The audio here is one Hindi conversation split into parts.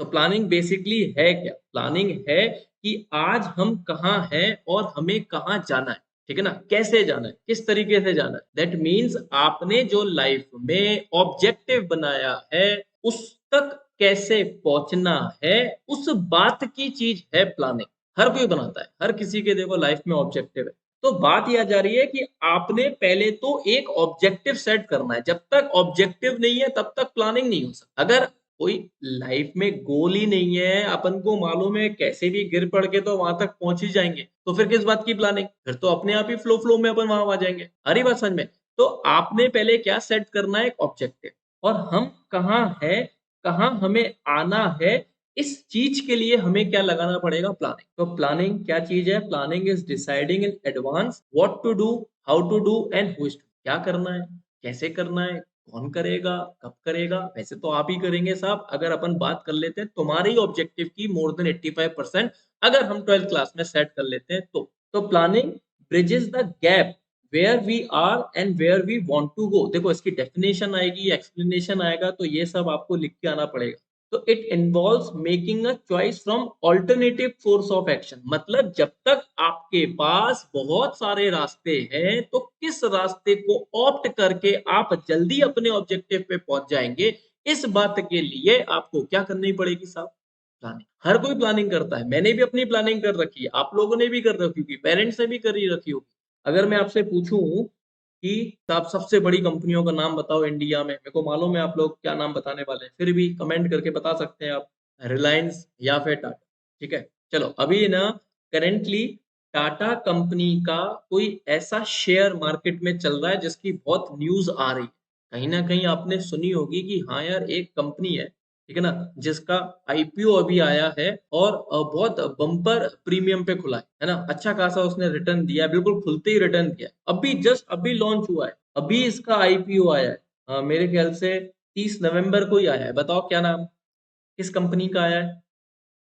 तो प्लानिंग बेसिकली है क्या? प्लानिंग है कि आज हम कहाँ हैं और हमें कहाँ जाना है, ठीक है ना? कैसे जाना है, किस तरीके से जाना है। दैट मीन्स आपने जो लाइफ में ऑब्जेक्टिव बनाया है, उस तक कैसे पहुंचना है, उस बात की चीज है प्लानिंग। हर कोई बनाता है, हर किसी के देखो लाइफ में ऑब्जेक्टिव है। तो बात यह आ जा रही है कि आपने पहले तो एक ऑब्जेक्टिव सेट करना है। जब तक ऑब्जेक्टिव नहीं है तब तक प्लानिंग नहीं हो सकती। अगर कोई लाइफ में गोल ही नहीं है, अपन को मालूम है कैसे भी गिर पड़ के तो वहां तक पहुंच ही जाएंगे, तो फिर किस बात की प्लानिंग? फिर तो अपने आप ही फ्लो फ्लो में अपन वहां आ जाएंगे। अरे बात समझ में? तो आपने पहले क्या सेट करना है? एक ऑब्जेक्टिव। और हम कहाँ है, कहाँ हमें आना है, इस चीज के लिए हमें क्या लगाना पड़ेगा? प्लानिंग। तो प्लानिंग क्या चीज है? Planning is deciding in advance what to do, how to do and who is to. क्या करना है, कैसे करना है, कौन करेगा, कब करेगा? वैसे तो आप ही करेंगे साहब। अगर अपन बात कर लेते हैं तुम्हारे ही ऑब्जेक्टिव की मोर देन 85%, अगर हम 12th क्लास में सेट कर लेते हैं तो planning bridges the gap where we are and where we want to go. देखो इसकी डेफिनेशन आएगी, एक्सप्लेनेशन आएगा, तो ये सब आपको लिख के आना पड़ेगा। तो it involves making a choice from alternative source of action. मतलब जब तक आपके पास बहुत सारे रास्ते हैं तो किस रास्ते को ऑप्ट करके आप जल्दी अपने ऑब्जेक्टिव पे पहुंच जाएंगे, इस बात के लिए आपको क्या करनी पड़ेगी साहब? प्लानिंग। हर कोई प्लानिंग करता है। मैंने भी अपनी प्लानिंग कर रखी है, आप लोगों ने भी कर रखी होगी, पेरेंट्स ने भी करी रखी होगी। अगर मैं आपसे पूछूं कि आप सबसे बड़ी कंपनियों का नाम बताओ इंडिया में, मेरे को मालूम है आप लोग क्या नाम बताने वाले हैं, फिर भी कमेंट करके बता सकते हैं आप। रिलायंस या फिर टाटा। ठीक है, चलो अभी ना करेंटली टाटा कंपनी का कोई ऐसा शेयर मार्केट में चल रहा है जिसकी बहुत न्यूज आ रही है। कहीं ना कहीं आपने सुनी होगी कि हाँ यार एक कंपनी है, ठीक है ना, जिसका आईपीओ अभी आया है और बहुत बम्पर प्रीमियम पे खुला है ना। अच्छा खासा उसने रिटर्न दिया है, बिल्कुल खुलते ही रिटर्न दिया है। अभी जस्ट अभी लॉन्च हुआ है, अभी इसका आईपीओ आया है। मेरे ख्याल से 30 नवंबर को ही आया है। बताओ क्या नाम, किस कंपनी का आया है?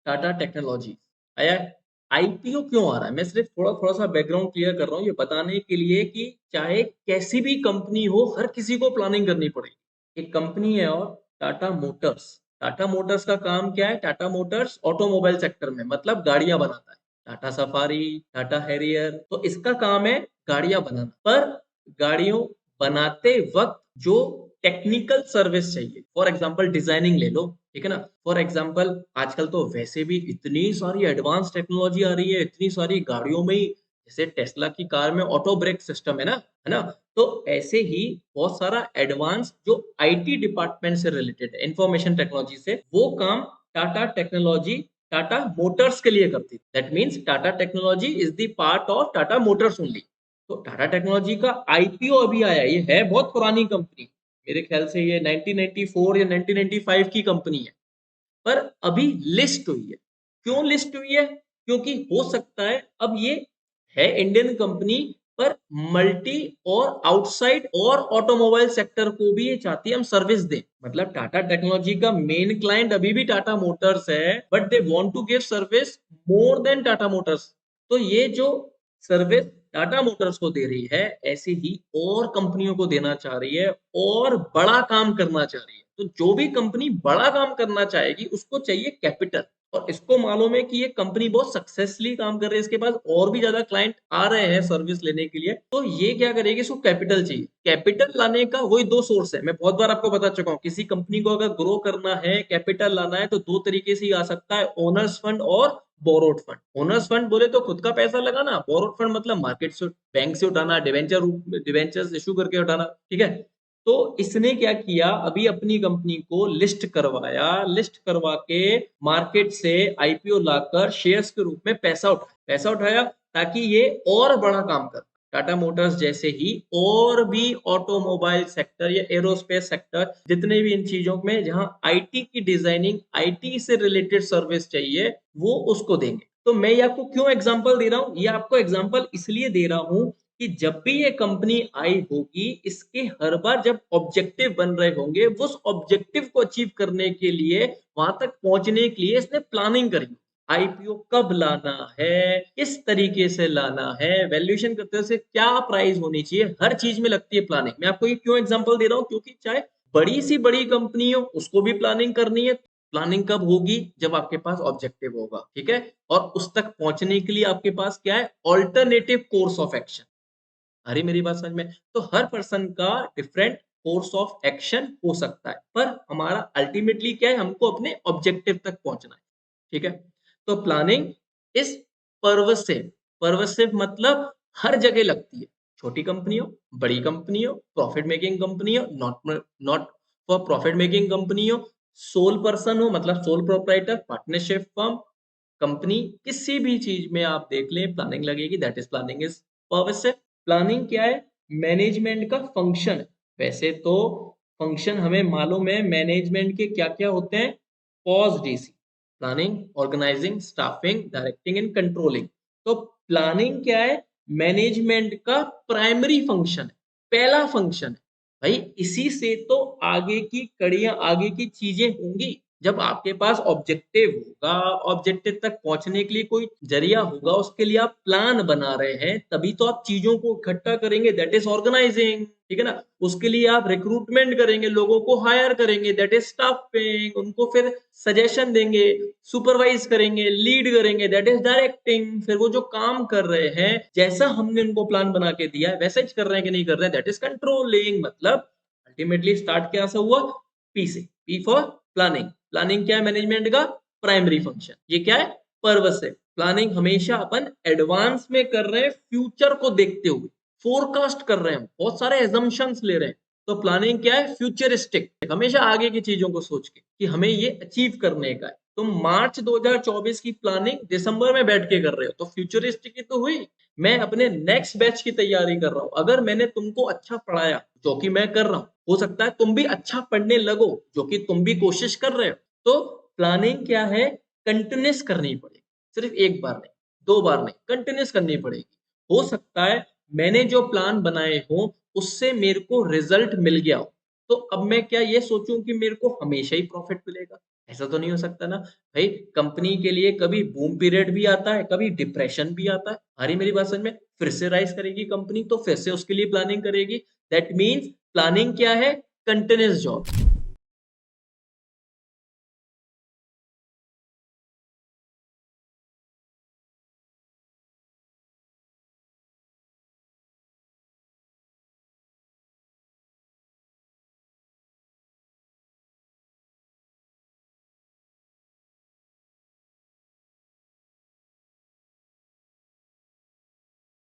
टाटा टेक्नोलॉजी आया है। आईपीओ क्यों आ रहा है? मैं सिर्फ थोड़ा थोड़ा सा बैकग्राउंड क्लियर कर रहा हूँ ये बताने के लिए कि चाहे कैसी भी कंपनी हो, हर किसी को प्लानिंग करनी पड़ेगी। एक कंपनी है और टाटा मोटर्स। टाटा मोटर्स का काम क्या है? टाटा मोटर्स ऑटोमोबाइल सेक्टर में मतलब गाड़ियां बनाता है। टाटा सफारी, टाटा हैरियर, तो इसका काम है गाड़ियां बनाना। पर गाड़ियों बनाते वक्त जो टेक्निकल सर्विस चाहिए, फॉर एग्जांपल डिजाइनिंग ले लो, ठीक है ना। फॉर एग्जांपल आजकल तो वैसे भी इतनी सारी एडवांस टेक्नोलॉजी आ रही है, इतनी सारी गाड़ियों में ही, जैसे टेस्ला की कार में ऑटो ब्रेक सिस्टम है ना। तो ऐसे ही बहुत सारा एडवांस जो आईटी डिपार्टमेंट से रिलेटेड है, इंफॉर्मेशन टेक्नोलॉजी से, वो काम टाटा टेक्नोलॉजी टाटा मोटर्स के लिए करती है। That means Tata technology is the part of Tata Motors only. तो टाटा टेक्नोलॉजी का आईपीओ अभी आया है। ये है बहुत पुरानी कंपनी, मेरे ख्याल से ये 1994 या 1995 की कंपनी है, पर अभी लिस्ट हुई है। क्यों लिस्ट हुई है? क्योंकि हो सकता है अब ये है इंडियन कंपनी, पर मल्टी और आउटसाइड और ऑटोमोबाइल सेक्टर को भी ये चाहती है हम सर्विस दें। मतलब टाटा टेक्नोलॉजी का मेन क्लाइंट अभी भी टाटा मोटर्स है, but they want to give service more than Tata motors. तो ये जो सर्विस टाटा मोटर्स को दे रही है, ऐसे ही और कंपनियों को देना चाह रही है और बड़ा काम करना चाह रही है। तो जो भी कंपनी बड़ा काम करना चाहेगी उसको चाहिए कैपिटल। और इसको मालूम है कि ये कंपनी बहुत सक्सेसफुली काम कर रही है, इसके पास और भी ज्यादा क्लाइंट आ रहे हैं सर्विस लेने के लिए, तो ये क्या करेगी? इसको कैपिटल चाहिए। कैपिटल लाने का वही दो सोर्स है, मैं बहुत बार आपको बता चुका हूँ। किसी कंपनी को अगर ग्रो करना है, कैपिटल लाना है, तो दो तरीके से ही आ सकता है, ओनर्स फंड और बोरोड फंड। ओनर्स फंड बोले तो खुद का पैसा लगाना, बोरोड फंड मतलब मार्केट से, बैंक से उठाना, डिवेंचर इशू करके उठाना, ठीक है। तो इसने क्या किया, अभी अपनी कंपनी को लिस्ट करवाया, लिस्ट करवा के मार्केट से आईपीओ लाकर शेयर्स के रूप में पैसा उठाया ताकि ये और बड़ा काम कर। टाटा मोटर्स जैसे ही और भी ऑटोमोबाइल सेक्टर या एरोस्पेस सेक्टर, जितने भी इन चीजों में जहां आईटी की डिजाइनिंग, आईटी से रिलेटेड सर्विस चाहिए, वो उसको देंगे। तो मैं ये आपको क्यों एग्जांपल दे रहा हूं? ये आपको एग्जांपल इसलिए दे रहा हूं कि जब भी ये कंपनी आई होगी, इसके हर बार जब ऑब्जेक्टिव बन रहे होंगे, उस ऑब्जेक्टिव को अचीव करने के लिए, वहां तक पहुंचने के लिए इसने प्लानिंग करी। आईपीओ कब लाना है, किस तरीके से लाना है, वैल्यूएशन करते से क्या प्राइस होनी चाहिए, हर चीज में लगती है प्लानिंग। मैं आपको ये क्यों एग्जांपल दे रहा हूँ? क्योंकि चाहे बड़ी सी बड़ी कंपनी हो, उसको भी प्लानिंग करनी है, प्लानिंग कब होगी? जब आपके पास ऑब्जेक्टिव होगा, ठीक है? और उस तक पहुंचने के लिए आपके पास क्या है? Alternative course of action. आ रही मेरी बात समझ में? तो हर पर्सन का डिफरेंट कोर्स ऑफ एक्शन हो सकता है, पर हमारा अल्टीमेटली क्या है? हमको अपने ऑब्जेक्टिव तक पहुंचना है, ठीक है? तो प्लानिंग इज पर्वसिव। पर्वसिव मतलब हर जगह लगती है, छोटी कंपनी हो, बड़ी कंपनी हो, प्रॉफिट मेकिंग कंपनी हो, not not for profit making company हो, सोल पर्सन हो मतलब sole proprietor, partnership firm, company, किसी भी चीज में आप देख लें प्लानिंग लगेगी। That is planning is pervasive. Planning क्या है? मैनेजमेंट का फंक्शन। वैसे तो फंक्शन हमें मालूम है मैनेजमेंट के क्या क्या होते हैं। POSDC, planning, organizing, staffing, directing and controlling. तो प्लानिंग क्या है? मैनेजमेंट का प्राइमरी फंक्शन है, पहला फंक्शन है भाई। इसी से तो आगे की कड़ियां, आगे की चीजें होंगी। जब आपके पास ऑब्जेक्टिव होगा, ऑब्जेक्टिव तक पहुंचने के लिए कोई जरिया होगा, उसके लिए आप प्लान बना रहे हैं, तभी तो आप चीजों को इकट्ठा करेंगे। दैट इज ऑर्गेनाइजिंग, ठीक है ना? उसके लिए आप रिक्रूटमेंट करेंगे, लोगों को हायर करेंगे, दैट इज स्टाफिंग। उनको फिर सजेशन देंगे, सुपरवाइज करेंगे, लीड करेंगे, दैट इज डायरेक्टिंग। फिर वो जो काम कर रहे हैं, जैसा हमने उनको प्लान बना के दिया है वैसा ही कर रहे हैं कि नहीं कर रहे हैं, दैट इज कंट्रोलिंग। मतलब अल्टीमेटली स्टार्ट क्या से हुआ? पी से। P for planning. प्लानिंग क्या है? मैनेजमेंट का प्राइमरी फंक्शन। ये क्या है? पर्पस है। प्लानिंग हमेशा अपन एडवांस में कर रहे हैं, फ्यूचर को देखते हुए फोरकास्ट कर रहे हैं, बहुत सारे एजम्पशंस ले रहे हैं। तो प्लानिंग क्या है? फ्यूचरिस्टिक, हमेशा आगे की चीजों को सोच के कि हमें ये अचीव करने का है। तुम मार्च 2024 की प्लानिंग दिसंबर में बैठ के कर रहे हो, तो फ्यूचरिस्टिक ही तो हुई। मैं अपने नेक्स्ट बैच की तैयारी कर रहा हूं, अगर मैंने तुमको अच्छा पढ़ाया, जो कि मैं कर रहा हूं, हो सकता है तुम भी अच्छा पढ़ने लगो, जो कि तुम भी कोशिश कर रहे हो। तो प्लानिंग क्या है? कंटिन्यूस करनी पड़ेगी, सिर्फ एक बार नहीं, दो बार नहीं, कंटिन्यूस करनी पड़ेगी। हो सकता है मैंने जो प्लान बनाए हो उससे मेरे को रिजल्ट मिल गया हो, तो अब मैं क्या ये सोचूं कि मेरे को हमेशा ही प्रॉफिट मिलेगा? ऐसा तो नहीं हो सकता ना भाई। कंपनी के लिए कभी बूम पीरियड भी आता है, कभी डिप्रेशन भी आता है। आ रही मेरी बात समझ में? फिर से राइज करेगी कंपनी, तो फिर से उसके लिए प्लानिंग करेगी। दैट मीन्स प्लानिंग क्या है? Continuous job.